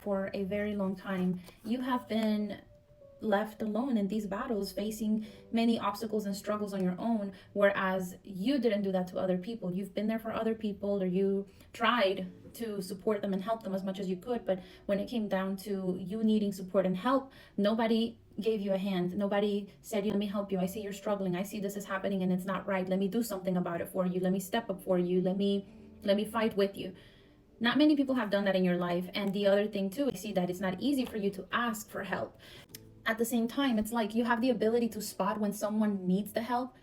for a very long time. You have been left alone in these battles, facing many obstacles and struggles on your own, whereas you didn't do that to other people. You've been there for other people, or you tried to support them and help them as much as you could, but when it came down to you needing support and help, nobody gave you a hand. Nobody said, let me help you, I see you're struggling, I see this is happening and it's not right, let me do something about it for you, let me step up for you, let me fight with you. Not many people have done that in your life. And the other thing too, I see that it's not easy for you to ask for help. At the same time, it's like you have the ability to spot when someone needs the help.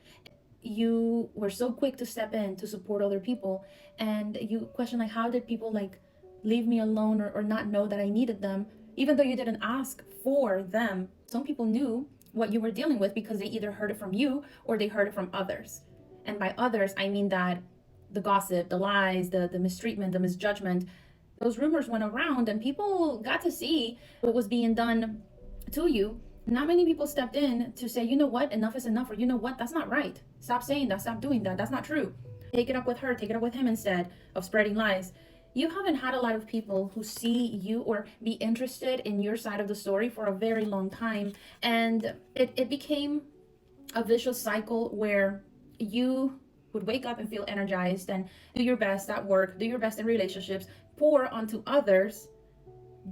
You were so quick to step in to support other people, and you question, like, how did people like leave me alone, or not know that I needed them, even though you didn't ask for them. Some people knew what you were dealing with because they either heard it from you or they heard it from others. And by others, I mean that the gossip, the lies, the mistreatment, the misjudgment, those rumors went around and people got to see what was being done to you. Not many people stepped in to say, you know what, enough is enough, or you know what, that's not right. Stop saying that, stop doing that, that's not true. Take it up with her, take it up with him instead of spreading lies. You haven't had a lot of people who see you or be interested in your side of the story for a very long time. And it became a vicious cycle where you would wake up and feel energized and do your best at work, do your best in relationships, pour onto others,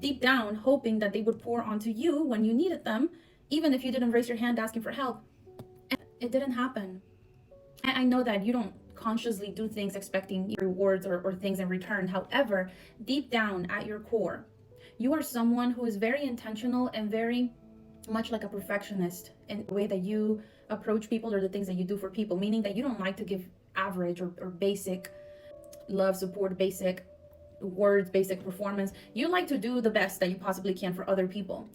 deep down hoping that they would pour onto you when you needed them, even if you didn't raise your hand asking for help. And it didn't happen. I know that you don't consciously do things expecting rewards or things in return. However, deep down at your core, you are someone who is very intentional and very much like a perfectionist in the way that you approach people or the things that you do for people, meaning that you don't like to give average or basic love, support, basic words, basic performance. You like to do the best that you possibly can for other people.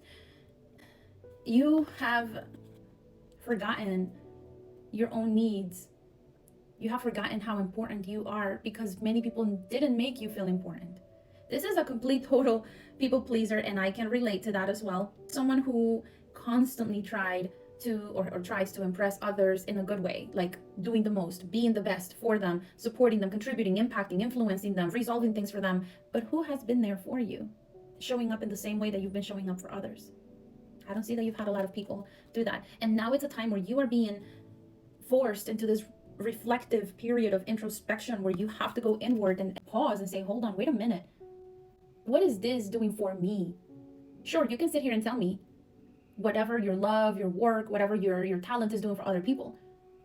You have forgotten your own needs. You have forgotten how important you are because many people didn't make you feel important. This is a complete total people pleaser, and I can relate to that as well. Someone who constantly tried to or tries to impress others in a good way, like doing the most, being the best for them, supporting them, contributing, impacting, influencing them, resolving things for them. But who has been there for you, showing up in the same way that you've been showing up for others? I don't see that you've had a lot of people do that. And now it's a time where you are being forced into this reflective period of introspection where you have to go inward and pause and say, hold on, wait a minute. What is this doing for me? Sure, you can sit here and tell me whatever your love, your work, whatever your talent is doing for other people.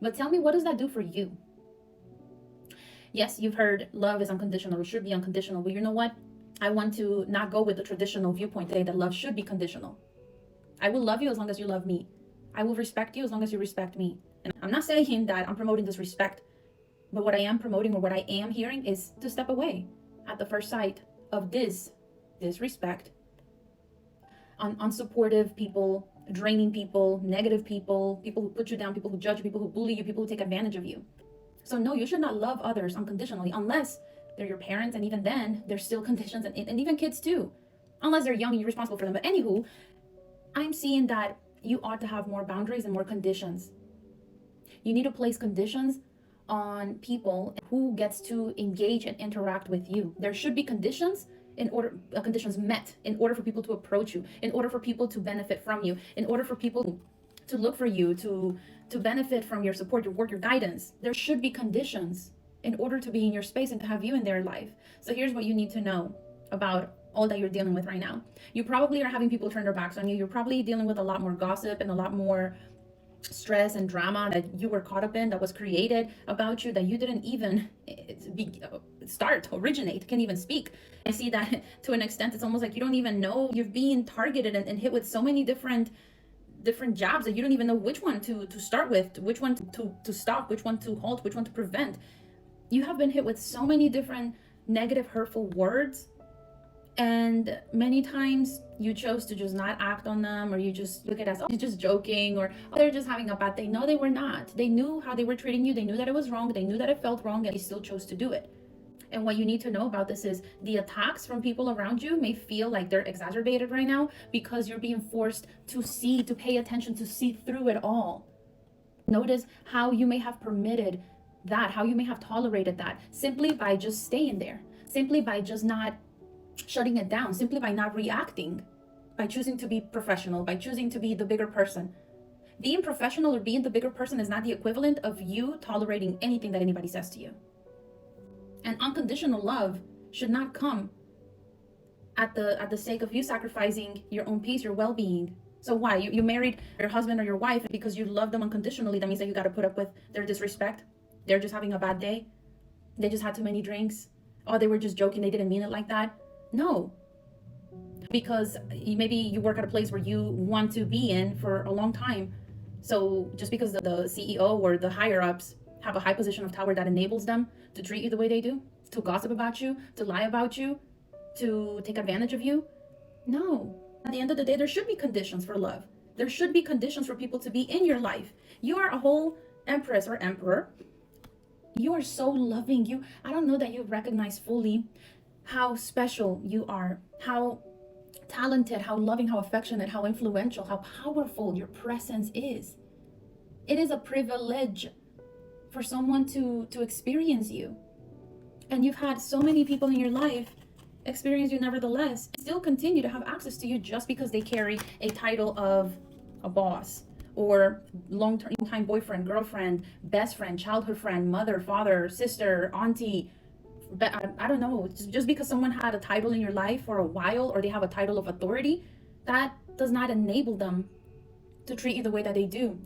But tell me, what does that do for you? Yes, you've heard love is unconditional, it should be unconditional. But you know what? I want to not go with the traditional viewpoint today that love should be conditional. I will love you as long as you love me. I will respect you as long as you respect me. And I'm not saying that I'm promoting disrespect, but what I am promoting or what I am hearing is to step away at the first sight of disrespect, unsupportive people, draining people, negative people, people who put you down, people who judge you, people who bully you, people who take advantage of you. So no, you should not love others unconditionally unless they're your parents, and even then, there's still conditions, and even kids too, unless they're young and you're responsible for them. But anywho, I'm seeing that you ought to have more boundaries and more conditions. You need to place conditions on people who gets to engage and interact with you. There should be conditions conditions met in order for people to approach you, in order for people to benefit from you, in order for people to look for you, to benefit from your support, your work, your guidance. There should be conditions in order to be in your space and to have you in their life. So here's what you need to know about all that you're dealing with right now. You probably are having people turn their backs on you. You're probably dealing with a lot more gossip and a lot more stress and drama that you were caught up in, that was created about you, that you didn't even originate, can't even speak. I see that to an extent, it's almost like you don't even know you're being targeted and hit with so many different jabs that you don't even know which one to start with, which one to stop, which one to halt, which one to prevent. You have been hit with so many different negative, hurtful words, and many times you chose to just not act on them, or you just look at it as, oh, you're just joking, or oh, they're just having a bad day. No, they were not. They knew how they were treating you. They knew that it was wrong. They knew that it felt wrong, and they still chose to do it. And what you need to know about this is the attacks from people around you may feel like they're exacerbated right now because you're being forced to pay attention, to see through it all. Notice how you may have permitted that, how you may have tolerated that simply by just staying there, simply by just not shutting it down simply by not reacting, by choosing to be professional, by choosing to be the bigger person. Being professional or being the bigger person is not the equivalent of you tolerating anything that anybody says to you. And unconditional love should not come at the sake of you sacrificing your own peace, your well-being. So why? You married your husband or your wife because you love them unconditionally. That means that you got to put up with their disrespect. They're just having a bad day. They just had too many drinks. Oh, they were just joking. They didn't mean it like that. No. Because maybe you work at a place where you want to be in for a long time. So just because the CEO or the higher ups have a high position of power that enables them to treat you the way they do, to gossip about you, to lie about you, to take advantage of you. No. At the end of the day, there should be conditions for love. There should be conditions for people to be in your life. You are a whole empress or emperor. You are so loving. I don't know that you recognize fully how special you are, how talented, how loving, how affectionate, how influential, how powerful your presence is. It is a privilege for someone to experience you. And you've had so many people in your life experience you nevertheless, still continue to have access to you just because they carry a title of a boss or long-time boyfriend, girlfriend, best friend, childhood friend, mother, father, sister, auntie. I don't know. Just because someone had a title in your life for a while, or they have a title of authority, that does not enable them to treat you the way that they do.